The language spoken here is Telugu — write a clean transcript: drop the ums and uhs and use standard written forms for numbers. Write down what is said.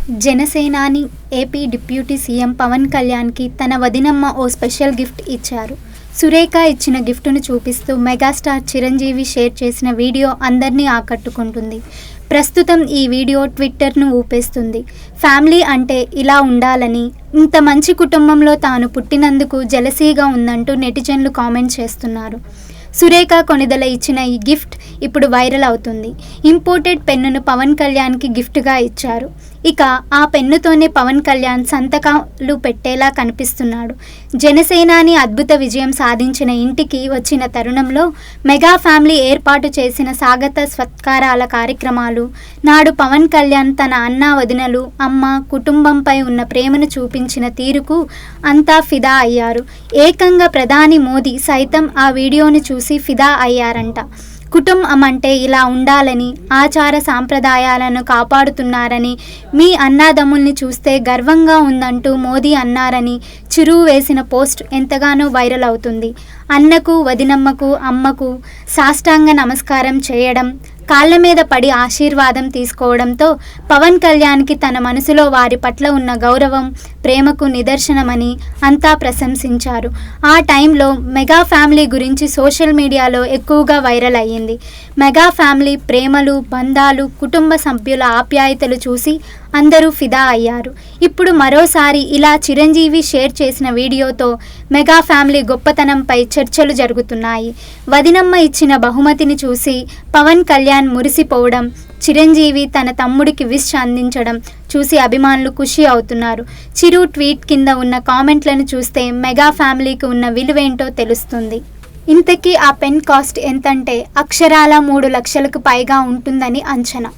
జనసేనాని ఏపీ డిప్యూటీ సీఎం పవన్ కళ్యాణ్కి తన వదినమ్మ ఓ స్పెషల్ గిఫ్ట్ ఇచ్చారు. సురేఖ ఇచ్చిన గిఫ్టును చూపిస్తూ మెగాస్టార్ చిరంజీవి షేర్ చేసిన వీడియో అందరినీ ఆకట్టుకుంటుంది. ప్రస్తుతం ఈ వీడియో ట్విట్టర్ను ఊపేస్తుంది. ఫ్యామిలీ అంటే ఇలా ఉండాలని, ఇంత మంచి కుటుంబంలో తాను పుట్టినందుకు జెలసీగా ఉందంటూ నెటిజన్లు కామెంట్ చేస్తున్నారు. సురేఖ కొణిదెల ఇచ్చిన ఈ గిఫ్ట్ ఇప్పుడు వైరల్ అవుతుంది. ఇంపోర్టెడ్ పెన్నును పవన్ కళ్యాణ్కి గిఫ్ట్గా ఇచ్చారు. ఇక ఆ పెన్నుతోనే పవన్ కళ్యాణ్ సంతకాలు పెట్టేలా కనిపిస్తున్నాడు. జనసేనాని అద్భుత విజయం సాధించిన ఇంటికి వచ్చిన తరుణంలో మెగా ఫ్యామిలీ ఏర్పాటు చేసిన స్వాగత సత్కారాల కార్యక్రమాలు, నాడు పవన్ కళ్యాణ్ తన అన్న వదినలు, అమ్మ, కుటుంబంపై ఉన్న ప్రేమను చూపించిన తీరుకు అంతా ఫిదా అయ్యారు. ఏకంగా ప్రధాని మోదీ సైతం ఆ వీడియోను చూసి ఫిదా అయ్యారంట. కుటుంబం అంటే ఇలా ఉండాలని, ఆచార సాంప్రదాయాలను కాపాడుతున్నారని, మీ అన్నాదమ్ముల్ని చూస్తే గర్వంగా ఉందంటూ మోదీ అన్నారని చిరు వేసిన పోస్ట్ ఎంతగానో వైరల్ అవుతుంది. అన్నకు, వదినమ్మకు, అమ్మకు సాష్టాంగ నమస్కారం చేయడం, కాళ్ళ మీద పడి ఆశీర్వాదం తీసుకోవడంతో పవన్ కళ్యాణ్కి తన మనసులో వారి పట్ల ఉన్న గౌరవం, ప్రేమకు నిదర్శనమని అంతా ప్రశంసించారు. ఆ టైంలో మెగా ఫ్యామిలీ గురించి సోషల్ మీడియాలో ఎక్కువగా వైరల్ అయ్యింది. మెగా ఫ్యామిలీ ప్రేమలు, బంధాలు, కుటుంబ సభ్యుల ఆప్యాయతలు చూసి అందరూ ఫిదా అయ్యారు. ఇప్పుడు మరోసారి ఇలా చిరంజీవి షేర్ చేసిన వీడియోతో మెగా ఫ్యామిలీ గొప్పతనంపై చర్చలు జరుగుతున్నాయి. వదినమ్మ ఇచ్చిన బహుమతిని చూసి పవన్ కళ్యాణ్ మురిసిపోవడం, చిరంజీవి తన తమ్ముడికి విష్ అందించడం చూసి అభిమానులు ఖుషి అవుతున్నారు. చిరు ట్వీట్ కింద ఉన్న కామెంట్లను చూస్తే మెగా ఫ్యామిలీకి ఉన్న విలువేంటో తెలుస్తుంది. ఇంతకీ ఆ పెన్ కాస్ట్ ఎంతంటే అక్షరాల 3 లక్షలకు పైగా ఉంటుందని అంచనా.